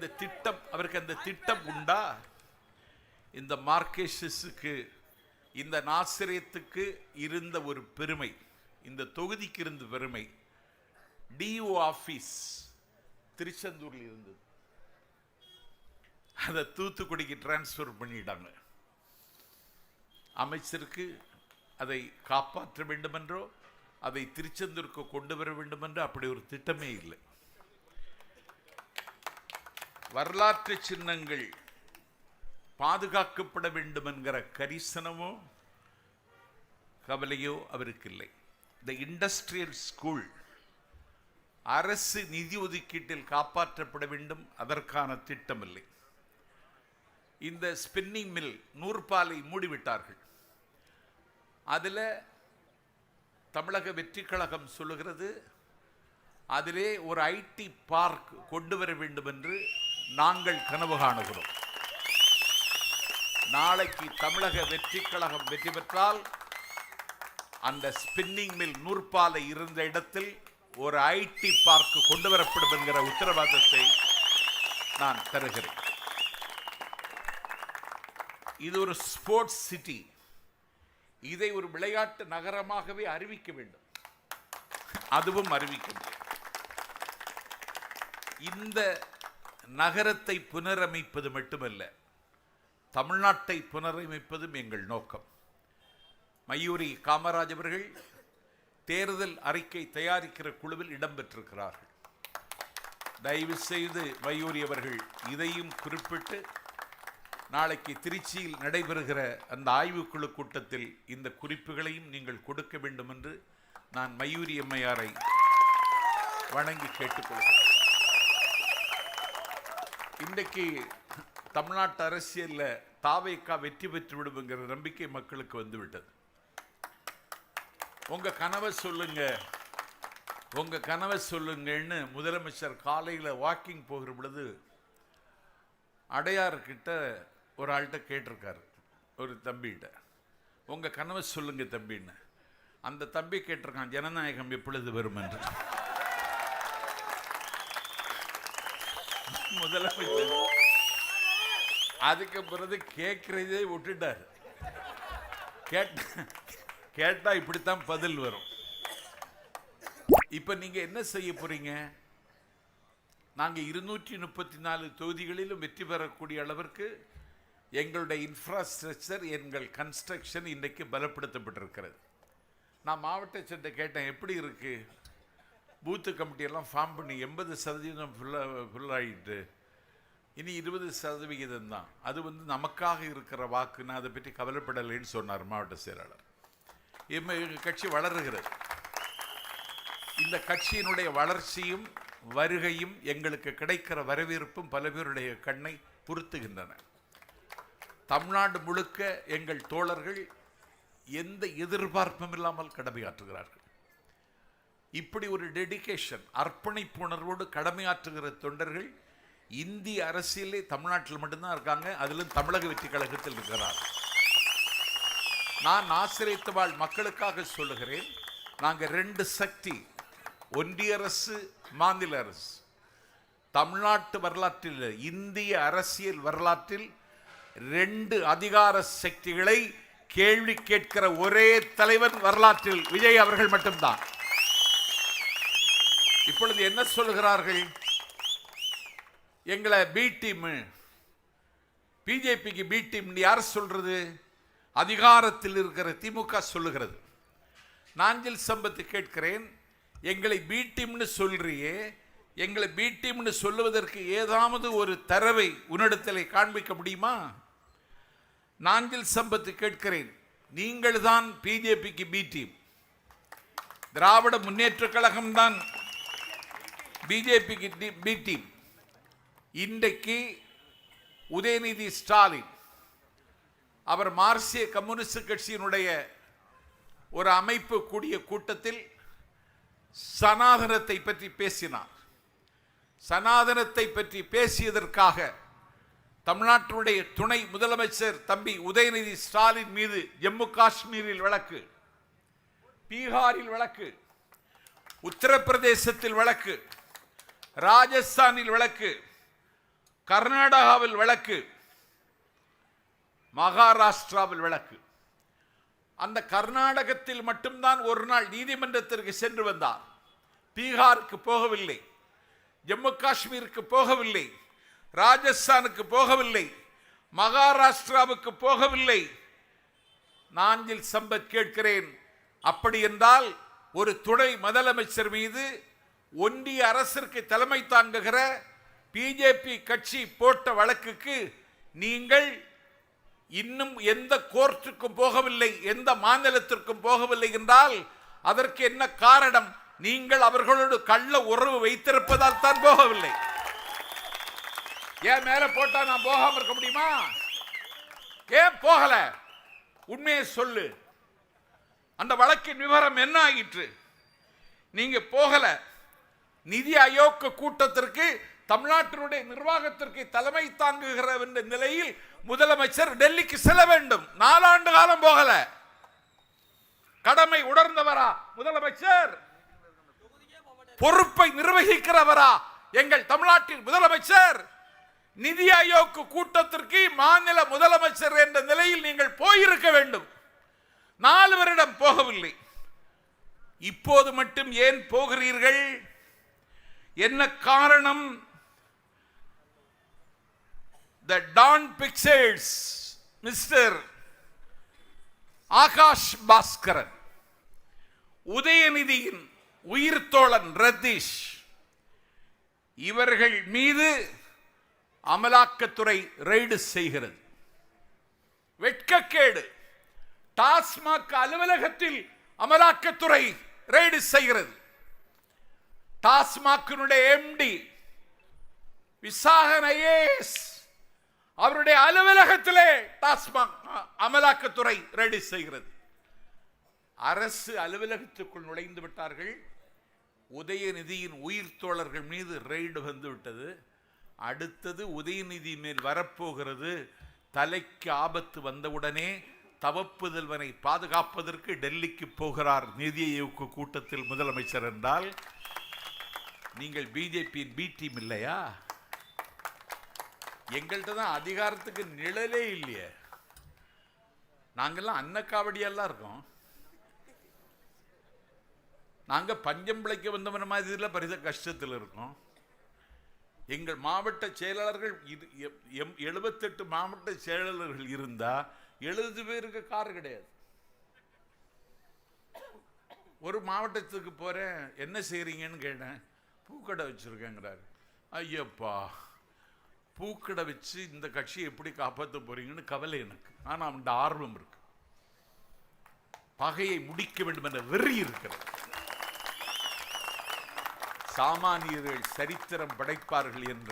அந்த திட்டம் உண்டா? இந்த மார்கேஷஸுக்கு, இந்த நாசிரியத்துக்கு இருந்த ஒரு பெருமை, இந்த தொகுதிக்கு இருந்த பெருமை, டிஓ ஆபீஸ் திருச்செந்தூரில் இருந்தது. அதை தூத்துக்குடிக்கு டிரான்ஸ்பர் பண்ணிட்டாங்க. அமைச்சருக்கு அதை காப்பாற்ற வேண்டும் என்றோ அதை திருச்செந்தூருக்கு கொண்டு வர வேண்டும் என்றோ அப்படி ஒரு திட்டமே இல்லை. வரலாற்று சின்னங்கள் பாதுகாக்கப்பட வேண்டும் என்கிற கரிசனமோ கவலையோ அவருக்கு இல்லை. தி இண்டஸ்ட்ரியல் ஸ்கூல் அரசு நிதி ஒதுக்கீட்டில் காப்பாற்றப்பட வேண்டும், அதற்கான திட்டம் இல்லை. இந்த ஸ்பின்னிங் மில் நூற்பாலை மூடிவிட்டார்கள். அதில் தமிழக வெற்றி கழகம் சொல்லுகிறது, அதிலே ஒரு ஐடி பார்க் கொண்டு வர வேண்டும் என்று நாங்கள் கனவு காணுகிறோம். நாளைக்கு தமிழக வெற்றி கழகம் வெற்றி பெற்றால் அந்த ஸ்பின்னிங் மில் நூற்பாலை இருந்த இடத்தில் ஒரு ஐடி பார்க் கொண்டு வரப்படும் என்கிற உத்தரவாதத்தை நான் தருகிறேன். இது ஒரு ஸ்போர்ட்ஸ் சிட்டி. இதை ஒரு விளையாட்டு நகரமாகவே அறிவிக்க வேண்டும். அதுவும் அறிவிக்க முடியும். இந்த நகரத்தை புனரமைப்பது மட்டுமல்ல, தமிழ்நாட்டை புனரமைப்பதும் எங்கள் நோக்கம். மயூரி காமராஜ் அவர்கள் தேர்தல் அறிக்கை தயாரிக்கிற குழுவில் இடம்பெற்றிருக்கிறார்கள். தயவு செய்து மயூரி அவர்கள் இதையும் குறிப்பிட்டு நாளைக்கு திருச்சியில் நடைபெறுகிற அந்த ஆய்வுக்குழு கூட்டத்தில் இந்த குறிப்புகளையும் நீங்கள் கொடுக்க வேண்டும் என்று நான் மயூரி அம்மையாரை வணங்கி கேட்டுக்கொள்கிறேன். இன்றைக்கு தமிழ்நாட்டு அரசியலில் தாவேக்கா வெற்றி பெற்று விடுங்கிற நம்பிக்கை மக்களுக்கு வந்துவிட்டது. உங்க கனவை சொல்லுங்கன்னு முதலமைச்சர் காலையில் வாக்கிங் போகிற பொழுது அடையார்கிட்ட ஒரு ஆள்கிட்ட கேட்டிருக்காரு, ஒரு தம்பிகிட்ட, உங்க கனவை சொல்லுங்க தம்பின்னு. அந்த தம்பி கேட்டிருக்கான், ஜனநாயகம் எப்பொழுது வரும் என்று. முதலமைச்சர் அதுக்கு பிறகு கேட்கிறதே விட்டுட்டார். கேட்டா இப்படித்தான் பதில் வரும். இப்ப நீங்க என்ன செய்ய போறீங்க? நாங்க 234 தொகுதிகளிலும் வெற்றி பெறக்கூடிய அளவிற்கு எங்களுடைய இன்ஃப்ராஸ்ட்ரக்சர், எங்கள் கன்ஸ்ட்ரக்ஷன் இன்றைக்கு பலப்படுத்தப்பட்டிருக்கிறது. நான் மாவட்ட சென்று கேட்டேன், எப்படி இருக்கு? பூத்து கமிட்டியெல்லாம் ஃபார்ம் பண்ணி 80% ஃபுல்லாகிட்டு, இனி 20% தான். அது நமக்காக இருக்கிற வாக்கு, நான் அதை பற்றி கவலைப்படலைன்னு சொன்னார் மாவட்ட செயலாளர். எங்கள் கட்சி வளருகிறது. இந்த கட்சியினுடைய வளர்ச்சியும் வருகையும் எங்களுக்கு கிடைக்கிற வரவேற்பும் பல பேருடைய கண்ணை பொருத்துகின்றன. தமிழ்நாடு முழுக்க எங்கள் தோழர்கள் எந்த எதிர்பார்ப்பும் இல்லாமல் கடமையாற்றுகிறார்கள். இப்படி ஒரு டெடிகேஷன், அர்ப்பணிப்புணர்வோடு கடமையாற்றுகிற தொண்டர்கள் இந்திய அரசியலே தமிழ்நாட்டில் மட்டும்தான் இருக்காங்க. அதிலும் தமிழக வெற்றி கழகத்தில் இருக்கிறார். நான் ஆசிரியத்த வாழ் மக்களுக்காக சொல்லுகிறேன், நாங்கள் 2 சக்தி, ஒன்றிய அரசு, மாநில அரசு. தமிழ்நாட்டு வரலாற்றில், இந்திய அரசியல் வரலாற்றில் 2 அதிகார சக்திகளை கேள்வி கேட்கிற ஒரே தலைவன் வரலாற்றில் விஜய் அவர்கள் மட்டும்தான். இப்பொழுது என்ன சொல்லுகிறார்கள்? எங்களை பி டீம், பிஜேபிக்கு பி டீம் யார் சொல்றது? அதிகாரத்தில் இருக்கிற திமுக சொல்லுகிறது. நாஞ்சில் சம்பத்து கேட்கிறேன், எங்களை பி டீம்னு சொல்றியே, எங்களை பி டீம்னு சொல்லுவதற்கு ஏதாவது ஒரு தரவை உன்னிடத்தில் காண்பிக்க முடியுமா? நாஞ்சில் சம்பத்து கேட்கிறேன், நீங்கள் தான் பிஜேபிக்கு பி டீம், திராவிட முன்னேற்ற கழகம் தான் பிஜேபிக்கு பி டீம். இன்றைக்கு உதயநிதி ஸ்டாலின் அவர் மார்க்சிய கம்யூனிஸ்ட் கட்சியினுடைய ஒரு அமைப்பு கூடிய கூட்டத்தில் சனாதனத்தை பற்றி பேசினார். சனாதனத்தை பற்றி பேசியதற்காக தமிழ்நாட்டினுடைய துணை முதலமைச்சர் தம்பி உதயநிதி ஸ்டாலின் மீது ஜம்மு காஷ்மீரில் வழக்கு, பீகாரில் வழக்கு, உத்தரப்பிரதேசத்தில் வழக்கு, ராஜஸ்தானில் வழக்கு, கர்நாடகாவில் வழக்கு, மகாராஷ்டிராவில் வழக்கு. அந்த கர்நாடகத்தில் மட்டும்தான் ஒரு நாள் நீதிமன்றத்திற்கு சென்று வந்தார். பீகாருக்கு போகவில்லை, ஜம்மு காஷ்மீருக்கு போகவில்லை, ராஜஸ்தானுக்கு போகவில்லை, மகாராஷ்டிராவுக்கு போகவில்லை. நாஞ்சில் சம்பத் கேட்கிறேன், அப்படி என்றால் ஒரு துணை முதலமைச்சர் மீது ஒன்றிய அரசிற்கு தலைமை தாங்குகிற பிஜேபி கட்சி போட்ட வழக்குக்கு நீங்கள் இன்னும் எந்த கோர்ட்டுக்கும் போகவில்லை, எந்த மாநிலத்திற்கும் போகவில்லை என்றால் அதற்கு என்ன காரணம்? நீங்கள் அவர்களோடு கள்ள உறவு வைத்திருப்பதால் தான் போகவில்லை. ஏன் மேல போட்டா நான் போகாம இருக்க முடியுமா? ஏன் போகல? உண்மையை சொல்லு. அந்த வழக்கின் விவரம் என்ன ஆயிற்று? நீங்க போகல. நிதி ஆயோக் கூட்டத்திற்கு தமிழ்நாட்டினுடைய நிர்வாகத்திற்கு தலைமை தாங்குகிற நிலையில் முதலமைச்சர் டெல்லிக்கு செல்ல வேண்டும். 4 ஆண்டு காலம் போகல. கடமை உணர்ந்தவரா முதலமைச்சர்? பொறுப்பை நிர்வகிக்கிறவரா எங்கள் தமிழ்நாட்டின் முதலமைச்சர்? நிதி ஆயோக் கூட்டத்திற்கு மாநில முதலமைச்சர் என்ற நிலையில் நீங்கள் போயிருக்க வேண்டும். 4 வருடம் போகவில்லை. இப்போது மட்டும் ஏன் போகிறீர்கள்? என்ன காரணம்? The Dawn Pictures mister Akash Bhaskaran, உதயநிதியின் உயிர் தோழன் ரதீஷ், இவர்கள் மீது அமலாக்கத்துறை ரெய்டு செய்கிறது. வெட்கக்கேடு. டாஸ்மாக் அலுவலகத்தில் அமலாக்கத்துறை ரெய்டு செய்கிறது. டாஸ்மாக்கினுடைய எம்டி விசாகன் ஐஏஎஸ் அவருடைய அலுவலகத்திலே டாஸ்மாக் அமலாக்கத்துறை ரெய்டு செய்கிறது. அரசு அலுவலகத்துக்குள் நுழைந்து விட்டார்கள். உதயநிதியின் உயிர் தோழர்கள் மீது ரெய்டு வந்து விட்டது. அடுத்தது உதயநிதி மேல் வரப்போகிறது. தலைக்கு ஆபத்து வந்தவுடனே தவப்புதல்வனை பாதுகாப்பதற்கு டெல்லிக்கு போகிறார் நிதி ஆயோக் கூட்டத்தில் முதலமைச்சர் என்றால் நீங்கள் பிஜேபியின் பி டீம் இல்லையா? எங்கள்கிட்ட தான் அதிகாரத்துக்கு நிழலே இல்லையே. நாங்கெல்லாம் அன்னக்காவடியெல்லாம் இருக்கோம். நாங்க பஞ்சம் பிழைக்க வந்தவன மாதிரி பரிச கஷ்டத்தில் இருக்கோம். எங்கள் மாவட்ட செயலாளர்கள் 78 மாவட்ட செயலாளர்கள் இருந்தா 70 பேருக்கு கார் கிடையாது. ஒரு மாவட்டத்துக்கு போறேன், என்ன செய்றீங்கன்னு கேட்டேன். பூக்கடை வச்சிருக்கேங்கிறாரு. ஐயப்பா, பூக்கடை வச்சு இந்த கட்சியை எப்படி காப்பாற்ற போறீங்கன்னு கவலை எனக்கு. ஆனா அவன் ஆர்வம் இருக்கு. பகையை முடிக்க வேண்டும் என்ற வெறி இருக்கிறது. சாமானியர்கள் சரித்திரம் படைப்பார்கள் என்ற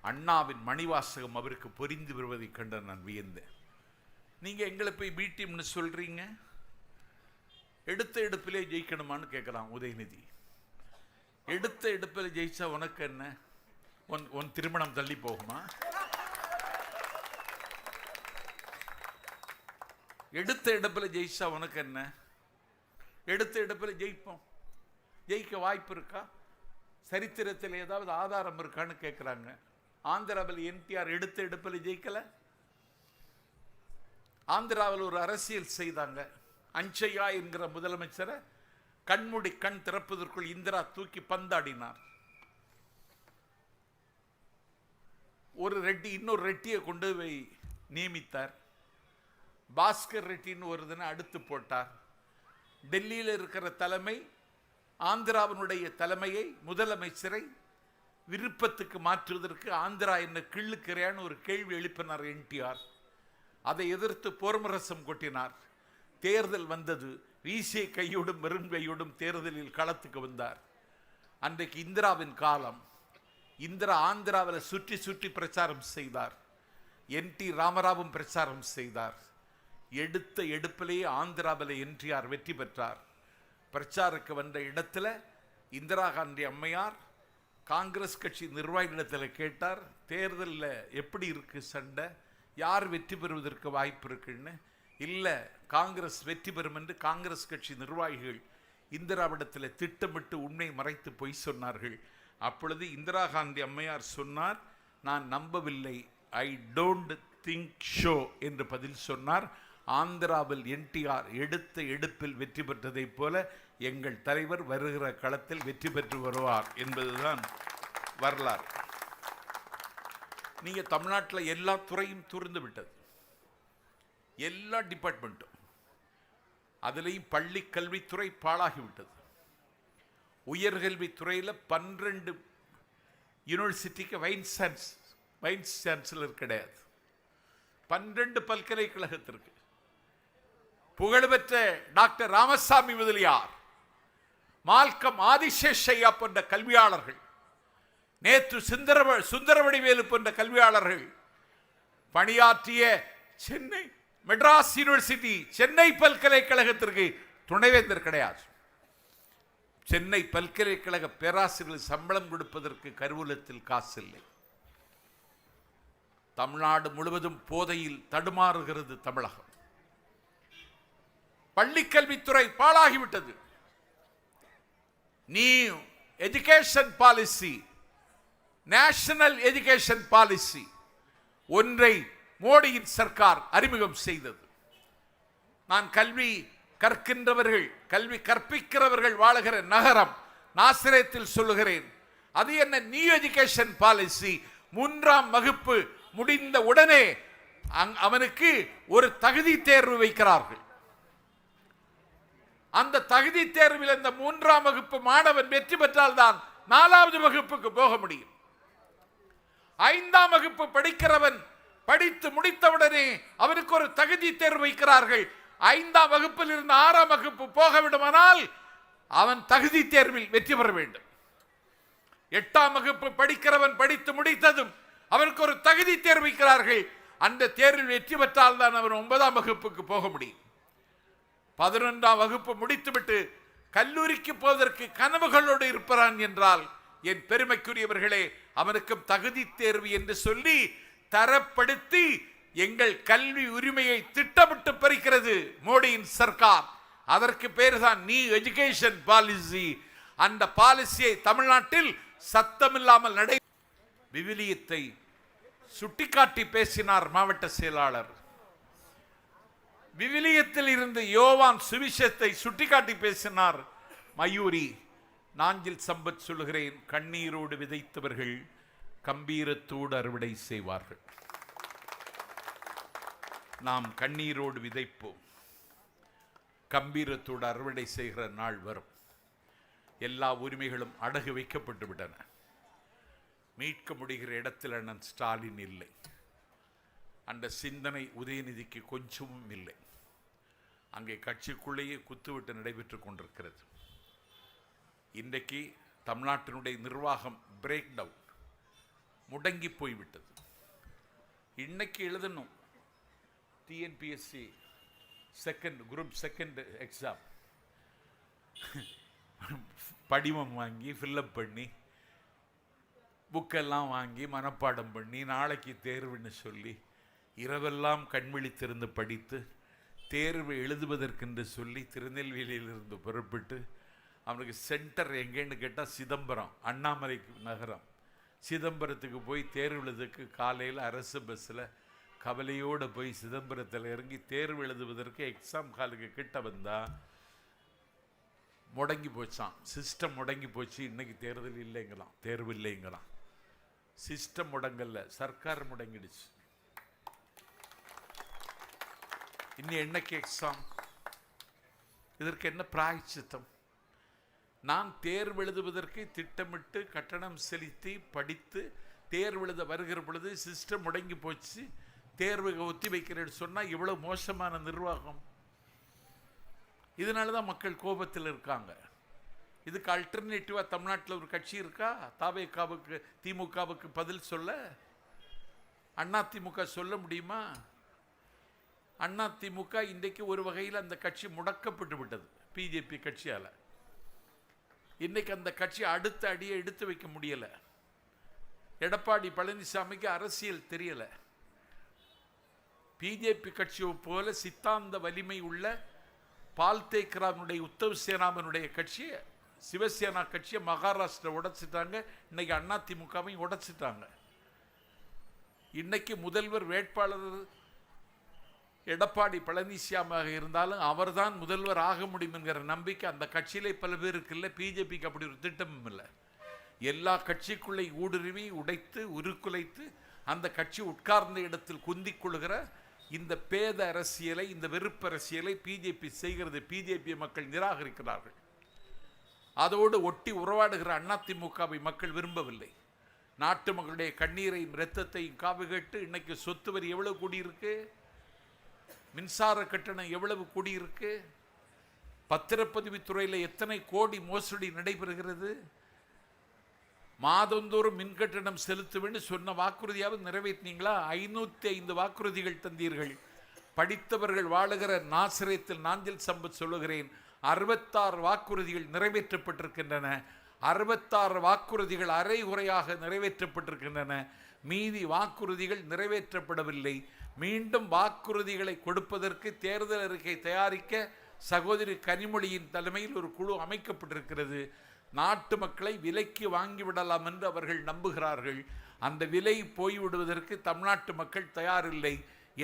அண்ணாவின் மணிவாசகம் அவருக்கு பொரிந்து வருவதை கண்டு நான் வியந்தேன். நீங்க எங்களை போய் பி டீம்னு சொல்றீங்க. எடுத்த எடுப்பிலே ஜெயிக்கணுமான்னு கேட்கலாம் உதயநிதி. எடுத்த எடுப்பில் ஜெயிச்சா உனக்கு என்ன? உன் திருமணம் தள்ளி போகுமா? எடுத்த எடுப்பில் ஜெயிச்சா உனக்கு என்ன? எடுத்த எடுப்பில் ஜெயிப்போம். ஜெயிக்க வாய்ப்பு இருக்கா? சரித்திரத்தில் ஏதாவது ஆதாரம் இருக்கான்னு கேட்கிறாங்க. ஆந்திராவில் என்டிஆர் எடுத்த எடுப்பில் ஜெயிக்கல. ஆந்திராவில் ஒரு அரசியல் செய்தாங்க. அஞ்சையா என்கிற முதலமைச்சரை கண்மூடி கண் திறப்பதற்குள் இந்திரா தூக்கி பந்தாடினார். ஒரு ரெட்டி இன்னொரு ரெட்டியை கொண்டு போய் நியமித்தார். பாஸ்கர் ரெட்டின்னு ஒரு தினம் அடுத்து போட்டார். டெல்லியில் இருக்கிற தலைமை ஆந்திராவினுடைய தலைமையை, முதலமைச்சரை விருப்பத்துக்கு மாற்றுவதற்கு ஆந்திரா என்ன கிள்ளுக்கிறையான்னு ஒரு கேள்வி எழுப்பினார் என்டிஆர். அதை எதிர்த்து போர்மரசம் கொட்டினார். தேர்தல் வந்தது. வீசிய கையோடும் வெறும் கையோடும் தேர்தலில் களத்துக்கு வந்தார். அன்றைக்கு இந்திராவின் காலம். இந்திரா ஆந்திராவில் சுற்றி சுற்றி பிரச்சாரம் செய்தார். என்டி ராமராவும் பிரச்சாரம் செய்தார். எடுத்த எடுப்பிலேயே ஆந்திராவில் என்டிஆர் வெற்றி பெற்றார். பிரச்சாரக்கு வந்த இடத்துல இந்திரா காந்தி அம்மையார் காங்கிரஸ் கட்சி நிர்வாகிகளிடத்தில் கேட்டார், தேர்தலில் எப்படி இருக்கு சண்டை, யார் வெற்றி பெறுவதற்கு வாய்ப்பு இருக்குன்னு. இல்லை, காங்கிரஸ் வெற்றி பெறும் என்று காங்கிரஸ் கட்சி நிர்வாகிகள் இந்திராவிடத்தில் திட்டமிட்டு உண்மை மறைத்து பொய் சொன்னார்கள். அப்பொழுது இந்திரா காந்தி அம்மையார் சொன்னார், நான் நம்பவில்லை, ஐ டோன்ட் திங்க் ஷோ என்று பதில் சொன்னார். ஆந்திராவில் என்டிஆர் எடுத்த எடுப்பில் வெற்றி பெற்றதைப் போல எங்கள் தலைவர் வருகிற களத்தில் வெற்றி பெற்று வருவார் என்பதுதான் வரலாறு. நீங்க தமிழ்நாட்டில் எல்லா துறையும் துறந்து விட்டது, எல்லா டிபார்ட்மெண்ட்டும். அதுலேயும் பள்ளி கல்வித்துறை பாழாகிவிட்டது. உயர்கல்வித்துறையில் 12 யூனிவர்சிட்டிக்கு வைஸ் சான்சலர் கிடையாது. 12 பல்கலைக்கழகத்திற்கு புகழ்பெற்ற டாக்டர் ராமசாமி முதலியார், மால்கம் ஆதிசேஷையா போன்ற கல்வியாளர்கள், நேற்று சுந்தரவடிவேலு போன்ற கல்வியாளர்கள் பணியாற்றிய சென்னை மெட்ராஸ் யூனிவர்சிட்டி, சென்னை பல்கலைக்கழகத்திற்கு துணைவேந்தர் கிடையாது. சென்னை பல்கலைக்கழக பேராசிரியர்கள் சம்பளம் கொடுப்பதற்கு கருவூலத்தில் காசு இல்லை. தமிழ்நாடு முழுவதும் போதையில் தடுமாறுகிறது தமிழகம். பள்ளிக்கல்வித்துறை பாழாகிவிட்டது. New education policy, national education policy ஒன்றை மோடியின் சர்க்கார் அறிமுகம் செய்தது. நான் கல்வி கற்கின்றவர்கள், கல்வி கற்பிக்கிறவர்கள் வாழுகிற நகரம் நாசிரேத்தில் சொல்லுகிறேன். அது என்ன நியூ எஜுகேஷன் பாலிசி? 3ஆம் வகுப்பு முடிந்த உடனே அவனுக்கு ஒரு தகுதி தேர்வு வைக்கிறார்கள். அந்த தகுதி தேர்வில் அந்த 3ஆம் வகுப்பு மாணவன் வெற்றி பெற்றால் தான் 4வது வகுப்புக்கு போக முடியும். 5ஆம் வகுப்பு படிக்கிறவன் படித்து முடித்தவுடனே அவனுக்கு ஒரு தகுதி தேர்வு வைக்கிறார்கள். 5ஆம் வகுப்பில் இருந்து 6ஆம் வகுப்பு போக விடுமானால் அவன் தகுதி தேர்வில் வெற்றி பெற வேண்டும். 8ஆம் வகுப்பு படிக்கிறவன் படித்து முடித்ததும் அவருக்கு ஒரு தகுதி தேர்வு வைக்கிறார்கள். அந்த தேர்வில் வெற்றி பெற்றால் தான் அவன் 9ஆம் வகுப்புக்கு போக முடியும். 11ஆம் வகுப்பு முடித்துவிட்டு கல்லூரிக்கு போவதற்கு கனவுகளோடு இருப்பான் என்றால் என் பெருமைக்குரியவர்களே, அவனுக்கும் தகுதி தேர்வு என்று சொல்லி தரப்படுத்தி எங்கள் கல்வி உரிமையை திட்டமிட்டு பறிக்கிறது மோடியின் சர்க்கார். அதற்கு பேர் தான் நியூ எஜுகேஷன் பாலிசி. அந்த பாலிசியை தமிழ்நாட்டில் சத்தமில்லாமல் நடை விவிலியத்தை சுட்டிக்காட்டி பேசினார் மாவட்ட செயலாளர். விவிலியத்தில் இருந்து யோவான் சுவிசேஷத்தை சுட்டிக்காட்டி பேசினார் மயூரி. நாஞ்சில் சம்பத் சொல்லுகிறேன், கண்ணீரோடு விதைத்தவர்கள் கம்பீரத்தோடு அறுவடை செய்வார்கள். நாம் கண்ணீரோடு விதைப்போம், கம்பீரத்தோடு அறுவடை செய்கிற நாள் வரும். எல்லா உரிமைகளும் அடகு வைக்கப்பட்டு விட்டன. மீட்க முடிகிற இடத்தில் அண்ணன் ஸ்டாலின் இல்லை. அந்த சிந்தனை உதயநிதிக்கு கொஞ்சமும் இல்லை. அங்கே கட்சிக்குள்ளேயே குத்துவிட்டு நடைபெற்றுக் கொண்டிருக்கிறது. இன்றைக்கு தமிழ்நாட்டினுடைய நிர்வாகம் பிரேக் டவுன், முடங்கி போய்விட்டது. இன்னைக்கு எழுதணும் டிஎன்பிஎஸ்சி குரூப் செகண்ட் எக்ஸாம், படிவம் வாங்கி ஃபில்லப் பண்ணி புக்கெல்லாம் வாங்கி மனப்பாடம் பண்ணி நாளைக்கு தேர்வுன்னு சொல்லி இரவெல்லாம் கண்விழித்திருந்து படித்து தேர்வு எழுதுவதற்கென்று சொல்லி திருநெல்வேலியிலிருந்து புறப்பட்டு அவனுக்கு சென்டர் எங்கேன்னு கேட்டால் சிதம்பரம், அண்ணாமலை நகரம். சிதம்பரத்துக்கு போய் தேர்வு எழுதுக்கு காலையில் அரசு பஸ்ஸில் கவலையோடு போய் சிதம்பரத்தில் இறங்கி தேர்வு எழுதுவதற்கு எக்ஸாம் ஹாலுக்கு கிட்ட வந்தால் முடங்கி போச்சான். சிஸ்டம் முடங்கி போச்சு. இன்னைக்கு தேர்தல் இல்லைங்களாம், தேர்வு இல்லைங்களாம். சிஸ்டம் முடங்கல்ல, சர்க்கார் முடங்கிடுச்சு. இன்னும் என்னைக்கு எக்ஸாம்? இதற்கு என்ன பிராயச்சித்தம்? நான் தேர்வு எழுதுவதற்கு திட்டமிட்டு கட்டணம் செலுத்தி படித்து தேர்வு எழுத வருகிற பொழுது சிஸ்டம் முடங்கி போச்சு, தேர்வு ஒத்தி வைக்கிறேன்னு சொன்னால் இவ்வளோ மோசமான நிர்வாகம். இதனால தான் மக்கள் கோபத்தில் இருக்காங்க. இதுக்கு அல்டர்னேட்டிவாக தமிழ்நாட்டில் ஒரு கட்சி இருக்கா? தாவேகாவுக்கு திமுகவுக்கு பதில் சொல்ல அதிமுக சொல்ல முடியுமா? அதிமுக இன்றைக்கு ஒரு வகையில் அந்த கட்சி முடக்கப்பட்டு விட்டது பிஜேபி கட்சியால். இன்றைக்கு அந்த கட்சி அடுத்த அடியை எடுத்து வைக்க முடியலை. எடப்பாடி பழனிசாமிக்கு அரசியல் தெரியலை. பிஜேபி கட்சியை போல சித்தாந்த வலிமை உள்ள பால்தேக்கரானுடைய உத்தவ் சேனாமனுடைய கட்சியை, சிவசேனா கட்சியை மகாராஷ்டிரா உடைச்சிட்டாங்க. இன்னைக்கு அதிமுகவையும் உடைச்சிட்டாங்க. இன்னைக்கு முதல்வர் வேட்பாளர் எடப்பாடி பழனிசாமியாக இருந்தாலும் அவர்தான் முதல்வர் ஆக முடியும் என்கிற நம்பிக்கை அந்த கட்சியிலே பல பேருக்கு இல்லை. பிஜேபிக்கு அப்படி ஒரு திட்டமும் இல்லை. எல்லா கட்சிக்குள்ளே ஊடுருவி உடைத்து உருக்குலைத்து அந்த கட்சி உட்கார்ந்த இடத்தில் குந்திக் கொள்கிற இந்த பேத அரசியலை, இந்த வெறுப்பு அரசியலை பிஜேபி செய்கிறது. பிஜேபி மக்கள் நிராகரிக்கிறார்கள். அதோடு ஒட்டி உறவாடுகிற அதிமுகவை மக்கள் விரும்பவில்லை. நாட்டு மக்களுடைய கண்ணீரையும் இரத்தத்தையும் காவு கேட்டு இன்னைக்கு சொத்து வரி எவ்வளவு கூடியிருக்கு, மின்சார கட்டணம் எவ்வளவு கூடியிருக்கு, பத்திரப்பதிவுத்துறையில் எத்தனை கோடி மோசடி நடைபெறுகிறது. மாதந்தோறும் மின் கட்டணம் செலுத்துவேன்னு சொன்ன வாக்குறுதியாவது நிறைவேற்றினீங்களா? 505 வாக்குறுதிகள் தந்தீர்கள். படித்தவர்கள் வாழுகிற நாசிரியத்தில் நாஞ்சில் சம்பத் சொல்லுகிறேன், 66 வாக்குறுதிகள் நிறைவேற்றப்பட்டிருக்கின்றன. 66 வாக்குறுதிகள் அரைகுறையாக நிறைவேற்றப்பட்டிருக்கின்றன. மீதி வாக்குறுதிகள் நிறைவேற்றப்படவில்லை. மீண்டும் வாக்குறுதிகளை கொடுப்பதற்கு தேர்தல் அறிக்கை தயாரிக்க சகோதரி கனிமொழியின் தலைமையில் ஒரு குழு அமைக்கப்பட்டிருக்கிறது. நாட்டு மக்களை விலைக்கு வாங்கிவிடலாம் என்று அவர்கள் நம்புகிறார்கள். அந்த விலை போய்விடுவதற்கு தமிழ்நாட்டு மக்கள் தயாரில்லை.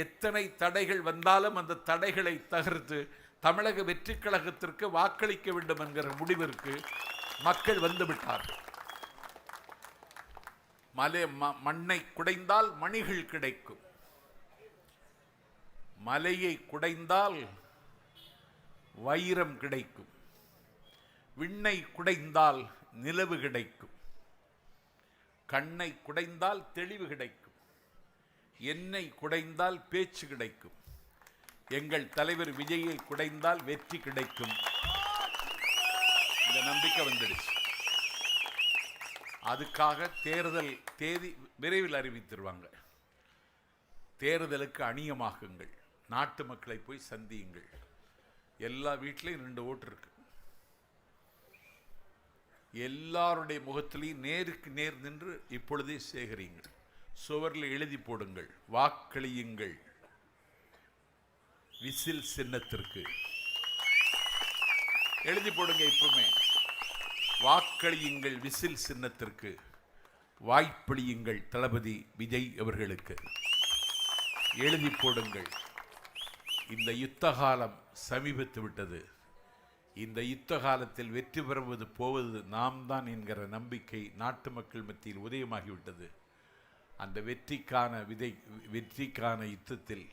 எத்தனை தடைகள் வந்தாலும் அந்த தடைகளை தகர்த்து தமிழக வெற்றி கழகத்திற்கு வாக்களிக்க வேண்டும் என்கிற முடிவிற்கு மக்கள் வந்துவிட்டார்கள். மண்ணை குடைந்தால் மணிகள் கிடைக்கும், மலையை குடைந்தால் வைரம் கிடைக்கும், விண்ணை குடைந்தால் நிலவு கிடைக்கும், கண்ணை குடைந்தால் தெளிவு கிடைக்கும், என்னை குடைந்தால் பேச்சு கிடைக்கும், எங்கள் தலைவர் விஜயை குடைந்தால் வெற்றி கிடைக்கும். இந்த நம்பிக்கை வந்துடுச்சு. அதுக்காக தேர்தல் தேதி விரைவில் அறிவித்திருவாங்க. தேர்தலுக்கு அணியமாகுங்கள், நாட்டு மக்களை போய் சந்தியுங்கள். எல்லா வீட்லையும் 2 ஓட்டு இருக்கு. எல்லாருடைய முகத்திலையும் நேருக்கு நேர் நின்று இப்பொழுதே சேகரியுங்கள். சுவரில் எழுதி போடுங்கள், வாக்களியுங்கள் விசில் சின்னத்திற்கு. எழுதி போடுங்க, இப்பவுமே வாக்களியுங்கள் விசில் சின்னத்திற்கு, வாய்ப்பளியுங்கள் தளபதி விஜய் அவர்களுக்கு. எழுதி போடுங்கள். இந்த யுத்த காலம் சமீபத்து விட்டது. இந்த யுத்த காலத்தில் வெற்றி பெறுவது போவது நாம் தான் என்கிற நம்பிக்கை நாட்டு மக்கள் மத்தியில் உதயமாகிவிட்டது. அந்த வெற்றிக்கான யுத்தத்தில்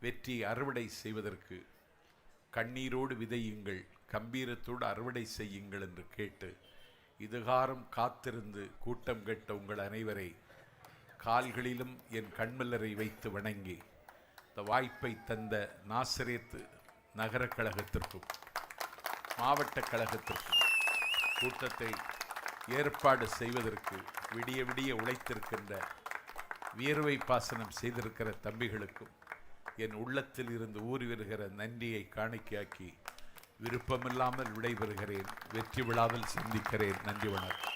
வெற்றி அறுவடை செய்வதற்கு கண்ணீரோடு விதையுங்கள், கம்பீரத்தோடு அறுவடை செய்யுங்கள் என்று கேட்டு, இதுகாரம் காத்திருந்து கூட்டம் கேட்ட உங்கள் அனைவரை கால்களிலும் என் கண்மலரை வைத்து வணங்கி, இந்த வாய்ப்பை தந்த நாசரேத்து நகர கழகத்திற்கும் மாவட்ட கழகத்திற்கும் கூட்டத்தை ஏற்பாடு செய்வதற்கு விடிய விடிய உழைத்திருக்கின்ற வியர்வை பாசனம் செய்திருக்கிற தம்பிகளுக்கும் என் உள்ளத்தில் இருந்து ஊறி வருகிற நன்றியை காணிக்கையாக்கி விருப்பமில்லாமல் விடைபெறுகிறேன். வெற்றி விழாவில் சந்திக்கிறேன். நன்றி, வணக்கம்.